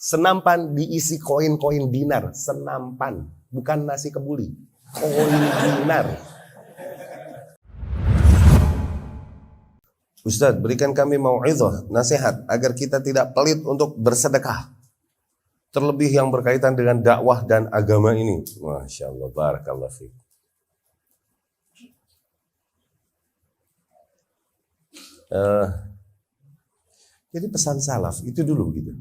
Senampan diisi koin-koin dinar. Senampan, bukan nasi kebuli. Koin dinar. Ustadz, berikan kami mau'izah, nasihat agar kita tidak pelit untuk bersedekah. Terlebih yang berkaitan dengan dakwah dan agama ini. Masya Allah, barakallah fiik. Jadi pesan salaf itu dulu gitu.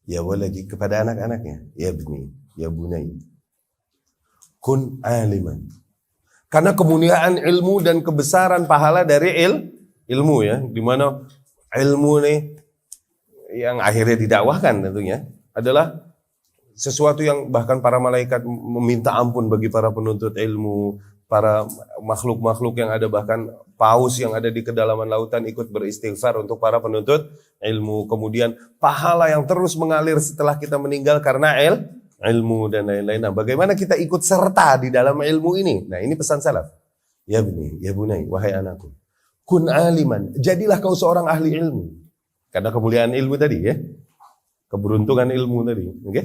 Ya waladi kepada anak-anaknya, ya bni, ya bunai, kun aliman. Karena kemuliaan ilmu dan kebesaran pahala dari ilmu ya, di mana ilmu nih yang akhirnya didakwahkan tentunya adalah sesuatu yang bahkan para malaikat meminta ampun bagi para penuntut ilmu, para makhluk-makhluk yang ada, bahkan paus yang ada di kedalaman lautan ikut beristighfar untuk para penuntut ilmu. Kemudian pahala yang terus mengalir setelah kita meninggal karena ilmu dan lain-lain. Nah, bagaimana kita ikut serta di dalam ilmu ini? Nah, ini pesan salaf. Ya bni, ya bunai, wahai anakku. Kun aliman, jadilah kau seorang ahli ilmu. Karena kemuliaan ilmu tadi ya. Keberuntungan ilmu tadi, oke? Okay?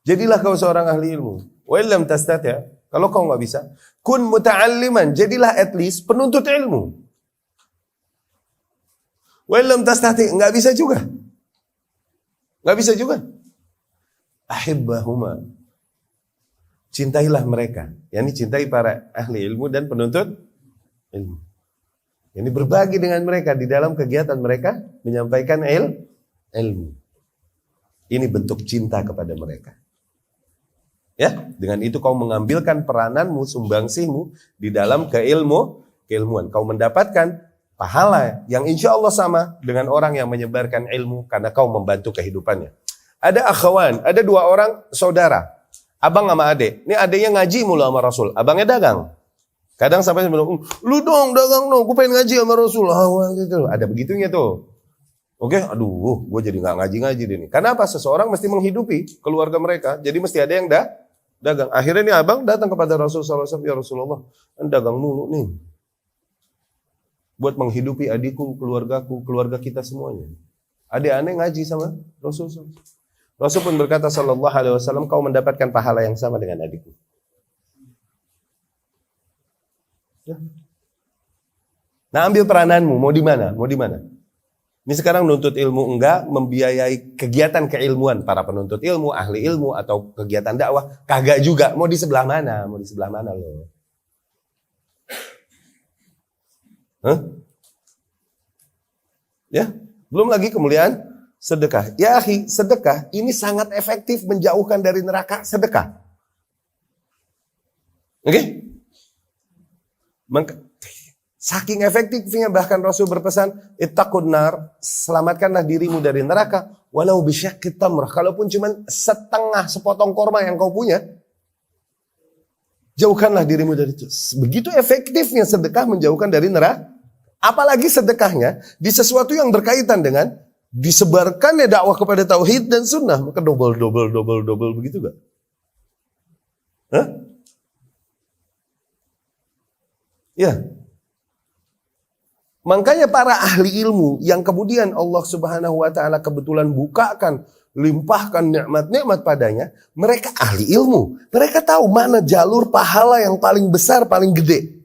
Jadilah kau seorang ahli ilmu. Wa illam tastati', kalau kau enggak bisa, kun muta'alliman, jadilah at least penuntut ilmu. Wa illam tastati', enggak bisa juga. Enggak bisa juga. Ahibbahuma, cintailah mereka. Yani cintai para ahli ilmu dan penuntut ilmu. Ini berbagi dengan mereka di dalam kegiatan mereka menyampaikan ilmu. Ini bentuk cinta kepada mereka. Ya, dengan itu kau mengambilkan perananmu, sumbangsihmu di dalam keilmuan. Kau mendapatkan pahala yang insya Allah sama dengan orang yang menyebarkan ilmu karena kau membantu kehidupannya. Ada akhwan, ada dua orang saudara, abang sama adik. Ini adiknya ngaji mulu sama Rasul, abangnya dagang. Kadang sampai bilang, lu dong dagang dong, gue pengen ngaji sama Rasul. Gitu. Ada begitunya tuh. Oke, aduh, gue jadi nggak ngaji deh nih. Karena apa? Seseorang mesti menghidupi keluarga mereka, jadi mesti ada yang dagang. Akhirnya nih abang datang kepada Rasul SAW, ya Rasulullah, dagang mulu nih, buat menghidupi adikku, keluargaku, keluarga kita semuanya. Adik aneh ngaji sama Rasul SAW. Rasul pun berkata sallallahu alaihi wasallam, kau mendapatkan pahala yang sama dengan adikku. Ya. Nah, ambil perananmu, mau di mana? Mau di mana? Ini sekarang menuntut ilmu enggak, membiayai kegiatan keilmuan para penuntut ilmu, ahli ilmu atau kegiatan dakwah, kagak juga. Mau di sebelah mana? Mau di sebelah mana lo? Hah? Ya, belum lagi kemuliaan sedekah. Ya akhi, sedekah ini sangat efektif menjauhkan dari neraka. Sedekah. Oke? Saking efektifnya bahkan Rasul berpesan, ittaqun nar, selamatkanlah dirimu dari neraka walau bisyaqqit tamrah. Kalaupun cuma setengah sepotong korma yang kau punya, jauhkanlah dirimu dari itu. Begitu efektifnya sedekah menjauhkan dari neraka. Apalagi sedekahnya di sesuatu yang berkaitan dengan disebarkannya dakwah kepada tauhid dan sunnah, maka double begitu gak? Hah? Ya. Makanya para ahli ilmu yang kemudian Allah Subhanahu wa taala kebetulan bukakan, limpahkan nikmat-nikmat padanya, mereka ahli ilmu. Mereka tahu mana jalur pahala yang paling besar, paling gede.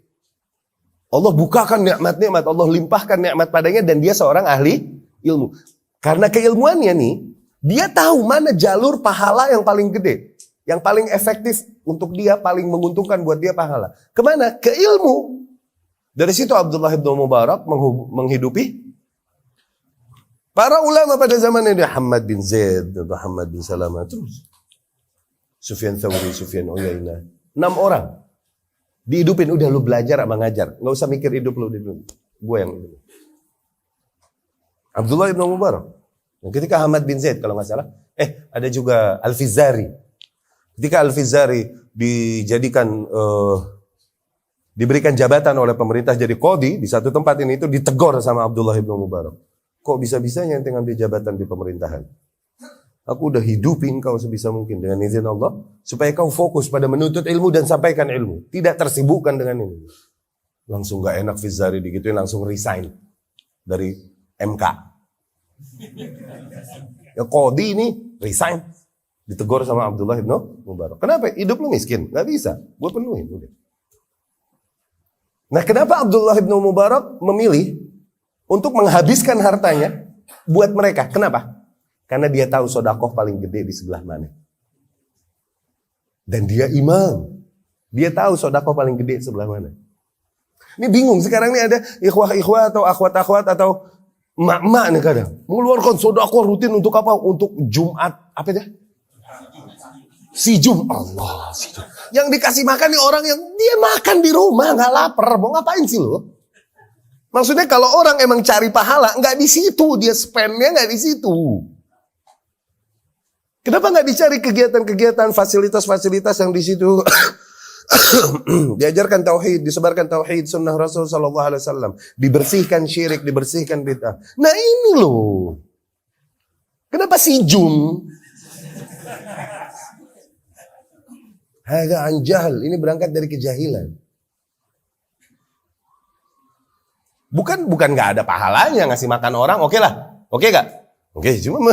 Allah bukakan nikmat-nikmat, Allah limpahkan nikmat padanya dan dia seorang ahli ilmu. Karena keilmuannya nih, dia tahu mana jalur pahala yang paling gede, yang paling efektif untuk dia, paling menguntungkan buat dia pahala. Kemana? Ke ilmu. Dari situ Abdullah bin Mubarak menghidupi para ulama pada zamannya, dia Hamad bin Zaid, Muhammad bin Salamah, terus Sufyan Thawri, Sufyan Uyainah, 6 orang dihidupin. Udah lu belajar sama ngajar, nggak usah mikir hidup lu dulu, gue yang hidup. Abdullah bin Mubarak. Ketika Hamad bin Zaid kalau nggak salah, ada juga Al-Fizari. Ketika Al-Fizari dijadikan diberikan jabatan oleh pemerintah jadi qadhi di satu tempat ini, itu ditegur sama Abdullah bin Mubarak. Kok bisa-bisanya ente ngambil jabatan di pemerintahan? Aku udah hidupin kau sebisa mungkin dengan izin Allah supaya kau fokus pada menuntut ilmu dan sampaikan ilmu, tidak tersibukkan dengan ini. Langsung gak enak Fizari digituin, langsung resign dari MK. Ya qadhi ini resign. Ditegur sama Abdullah ibn Mubarak. Kenapa? Hidup lu miskin? Gak bisa. Gue penuhin. Udah. Nah, kenapa Abdullah ibn Mubarak memilih untuk menghabiskan hartanya buat mereka? Kenapa? Karena dia tahu sedekah paling gede di sebelah mana. Dan dia imam. Dia tahu sedekah paling gede sebelah mana. Ini bingung. Sekarang ini ada ikhwah-ikhwah atau akhwat-akhwat atau mak-mak nih kadang. Mengeluarkan sedekah rutin untuk apa? Untuk Jumat. Apa itu? Si Allah. Yang dikasih makan nih orang yang dia makan di rumah. Gak lapar. Mau ngapain sih lo? Maksudnya kalau orang emang cari pahala. Gak di situ. Dia spendnya gak di situ. Kenapa gak dicari kegiatan-kegiatan, fasilitas-fasilitas yang di situ? Diajarkan tauhid, disebarkan tauhid, sunnah Rasul sallallahu alaihi wasallam, dibersihkan syirik, dibersihkan bid'ah. Nah ini loh. Kenapa si Jum? Hadza an jahl, ini berangkat dari kejahilan. Bukan nggak ada pahalanya ngasih makan orang, oke lah. Oke gak? Oke, cuma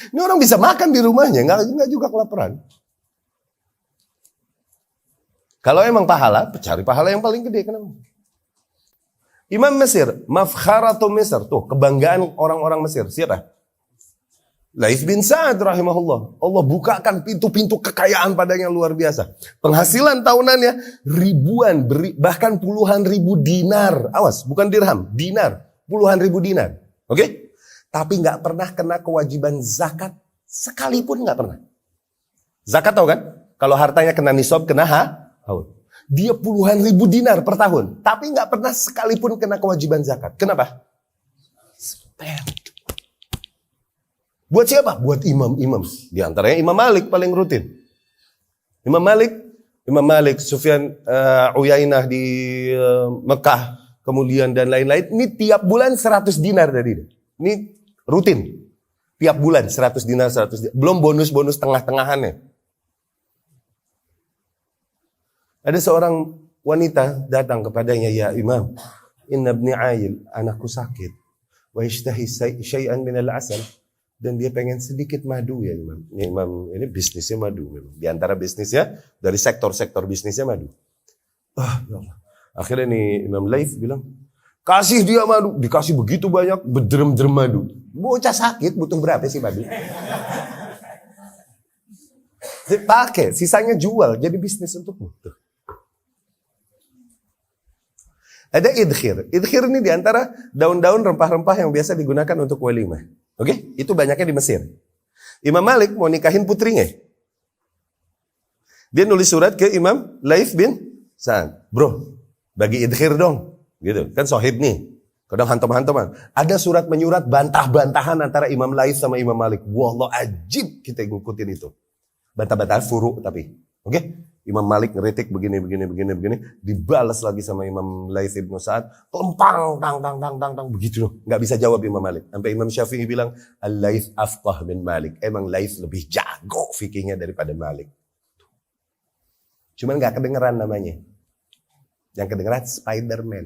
ini orang bisa makan di rumahnya, nggak juga kelaparan. Kalau emang pahala, cari pahala yang paling gede. Kenapa? Imam Mesir, mafkharatu Mesir. Tuh, kebanggaan orang-orang Mesir. Siapa? Laits bin Sa'ad rahimahullah. Allah bukakan pintu-pintu kekayaan padanya luar biasa. Penghasilan tahunannya ribuan, bahkan puluhan ribu dinar. Awas, bukan dirham, dinar. Puluhan ribu dinar. Oke? Tapi nggak pernah kena kewajiban zakat. Sekalipun nggak pernah. Zakat tahu kan? Kalau hartanya kena nisab, kena dia puluhan ribu dinar per tahun, tapi nggak pernah sekalipun kena kewajiban zakat. Kenapa? Spend. Buat siapa? Buat imam-imam. Di antaranya Imam Malik paling rutin. Imam Malik, Sufyan Uyainah di Mekah, kemudian dan lain-lain. Ini tiap bulan 100 dinar dari dia. Ini rutin. Tiap bulan 100 dinar, 100 dinar. Belum bonus-bonus tengah-tengahannya. Ada seorang wanita datang kepadanya, ya Imam, inna ibni ayil, anakku sakit, wa yashtahi syai'an minal asal, dan dia pengen sedikit madu ya Imam. Ini Imam ini bisnisnya madu memang. Di antara bisnisnya, dari sektor-sektor bisnisnya madu. Ya Allah. Akhirnya nih Imam Laits bilang, kasih dia madu, dikasih begitu banyak, bederem-derem madu. Bocah sakit, butuh berapa sih madu? Pakai, sisanya jual, jadi bisnis untukmu. Tuh. Ada idkhir. Idkhir ini diantara daun-daun rempah-rempah yang biasa digunakan untuk walimah. Oke? Itu banyaknya di Mesir. Imam Malik mau nikahin putrinya. Dia nulis surat ke Imam Laits bin Sa'ad. Bro, bagi idkhir dong. Gitu. Kan sohib nih. Kadang hantam-hantaman. Ada surat menyurat bantah-bantahan antara Imam Laits sama Imam Malik. Wallah ajib kita ngikutin itu. Bantah-bantahan furu tapi. Oke? Imam Malik ngeritik begini. Dibalas lagi sama Imam Laits bin Sa'ad. Kelempang, tang, begitu loh. Nggak bisa jawab Imam Malik. Sampai Imam Syafi'i bilang, Al-Laits afqah min Malik. Emang Laits lebih jago fikihnya daripada Malik. Cuman nggak kedengeran namanya. Yang kedengeran Spider-Man.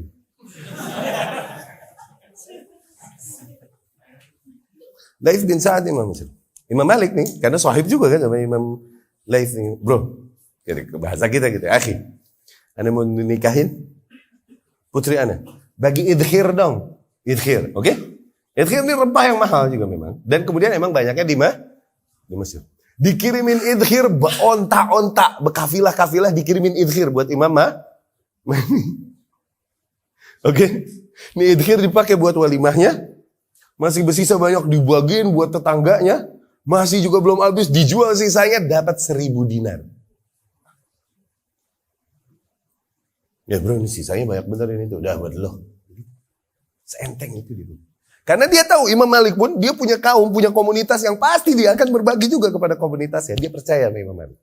Laits bin Sa'ad Imam Muslim. Imam Malik nih, karena sahib juga kan sama Imam Laits nih. Bro, jadi bahasa kita gitu, akhi. Anda mau nikahin putri Anda. Bagi idkhir dong. Idkhir, oke? Idkhir ini rempah yang mahal juga memang. Dan kemudian emang banyaknya di Mesir. Dikirimin idkhir, ontak-ontak, berkafilah-kafilah dikirimin idkhir buat Imam Oke? Ini idkhir dipakai buat walimahnya. Masih bersisa banyak dibagiin buat tetangganya. Masih juga belum habis, dijual sisanya dapat 1.000 dinar. Ya bro, ini sisanya banyak bener ini tuh. Udah buat lo. Seenteng itu dia. Karena dia tahu Imam Malik pun dia punya kaum, punya komunitas yang pasti dia akan berbagi juga kepada komunitasnya. Dia percaya sama Imam Malik.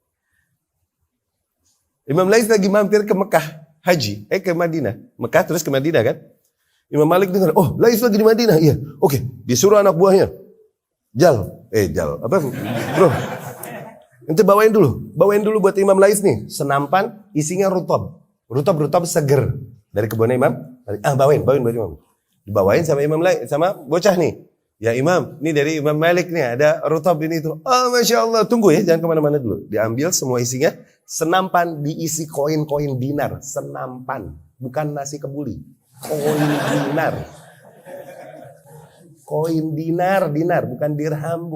Imam Laits lagi mampir ke Mekah haji, ke Madinah. Mekah terus ke Madinah kan? Imam Malik dengar, oh Laits lagi di Madinah. Iya, oke. Disuruh anak buahnya. Jal, apa bro? Nanti bawain dulu buat Imam Laits nih. Senampan isinya rutab seger dari kebunnya Imam. Bawain buat Imam. Dibawain sama Imam Laits, sama bocah nih. Ya Imam, ini dari Imam Malik nih, ada rutab ini tuh. Oh Masya Allah, tunggu ya, jangan kemana-mana dulu. Diambil semua isinya, senampan diisi koin-koin dinar. Senampan, bukan nasi kebuli. Koin dinar. Koin dinar, bukan dirham,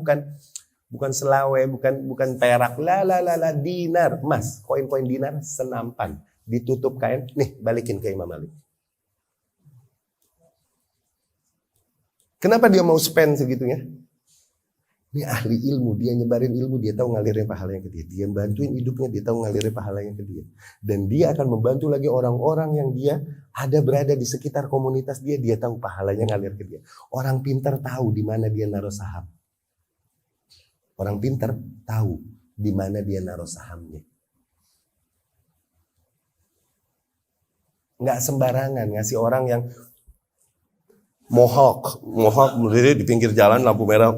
bukan selawe, bukan perak. La, dinar, emas. Koin-koin dinar, senampan. Ditutup kain, nih balikin ke Imam Malik. Kenapa dia mau spend segitunya? Ini ahli ilmu, dia nyebarin ilmu, dia tahu ngalirin pahalanya ke dia. Dia bantuin hidupnya, dia tahu ngalirin pahalanya ke dia. Dan dia akan membantu lagi orang-orang yang dia ada berada di sekitar komunitas dia, dia tahu pahalanya ngalir ke dia. Orang pintar tahu di mana dia naruh saham. Orang pintar tahu di mana dia naruh sahamnya. Nggak sembarangan ngasih orang yang mohok berdiri di pinggir jalan lampu merah,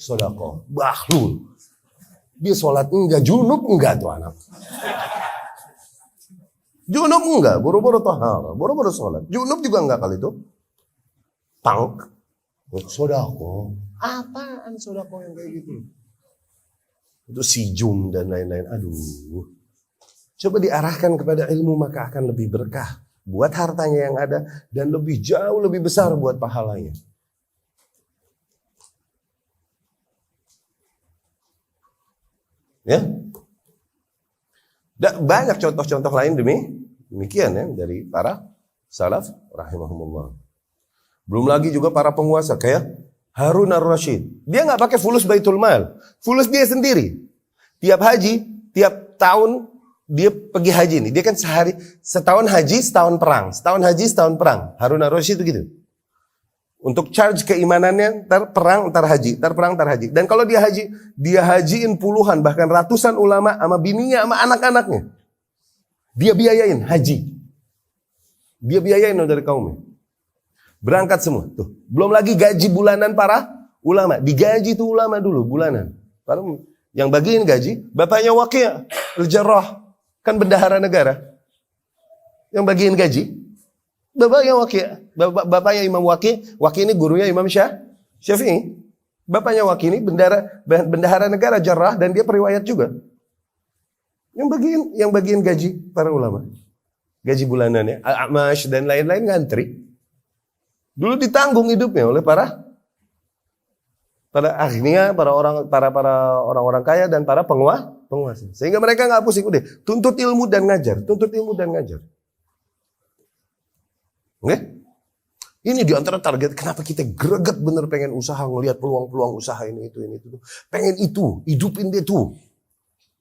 sodako, bahlul. Dia sholat enggak, junub enggak tuh anak. Junub enggak, boro-boro tahara, boro-boro sholat. Junub juga enggak kali itu. Pang, sodako. Apaan sodako yang kayak gitu? Itu sijum dan lain-lain. Aduh. Coba diarahkan kepada ilmu maka akan lebih berkah. Buat hartanya yang ada dan lebih jauh lebih besar buat pahalanya. Ya. Banyak contoh-contoh lain demikian ya dari para salaf rahimahumullah. Belum lagi juga para penguasa kayak Harun ar-Rasyid. Dia nggak pakai fulus Baitul Mal. Fulus dia sendiri. Tiap haji, tiap tahun dia pergi haji nih, dia kan setahun haji, setahun perang. Setahun haji, setahun perang. Harun ar-Rasyid itu gitu. Untuk charge keimanannya, ntar perang, ntar haji, ntar perang, ntar haji. Dan kalau dia haji, dia hajiin puluhan, bahkan ratusan ulama sama bininya, sama anak-anaknya. Dia biayain haji. Dia biayain dari kaumnya. Berangkat semua. Tuh. Belum lagi gaji bulanan para ulama. Digaji tuh ulama dulu, bulanan. Yang bagiin gaji, bapaknya Waqi' al-Jarrah. Kan bendahara negara. Yang bagiin gaji. Bapaknya Waqi'. Bapaknya Imam Waqi'. Waqi' ini gurunya Imam Syafi'i. Bapaknya Waqi' ini bendahara negara Jarrah. Dan dia periwayat juga. Yang bagiin gaji para ulama. Gaji bulanannya. Al-A'mash dan lain-lain ngantri. Dulu ditanggung hidupnya oleh para akhirnya para orang-orang kaya dan para penguasa. Sehingga mereka nggak pusing, udah tuntut ilmu dan ngajar. Oke? Ini di antara target kenapa kita greget bener pengen usaha, ngelihat peluang-peluang usaha ini itu. Pengen itu, hidupin dia tuh.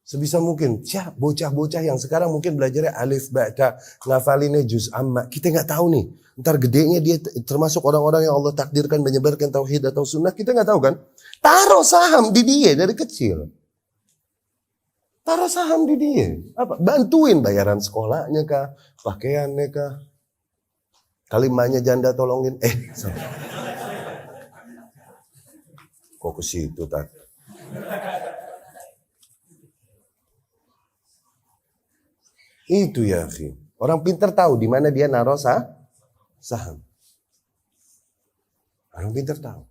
Sebisa mungkin. Bocah-bocah yang sekarang mungkin belajarnya alif, ba, ta, ngafalinnya juz amma. Kita nggak tahu nih. Ntar gedenya dia termasuk orang-orang yang Allah takdirkan menyebarkan tauhid atau sunnah. Kita nggak tahu kan. Taruh saham di dia dari kecil. Taruh saham di dia. Apa? Bantuin bayaran sekolahnya kah, pakaiannya kah. Kalimanya janda tolongin. Kok ke situ tak? Itu ya, akhi. Orang pintar tahu di mana dia naruh saham. Orang pintar tahu.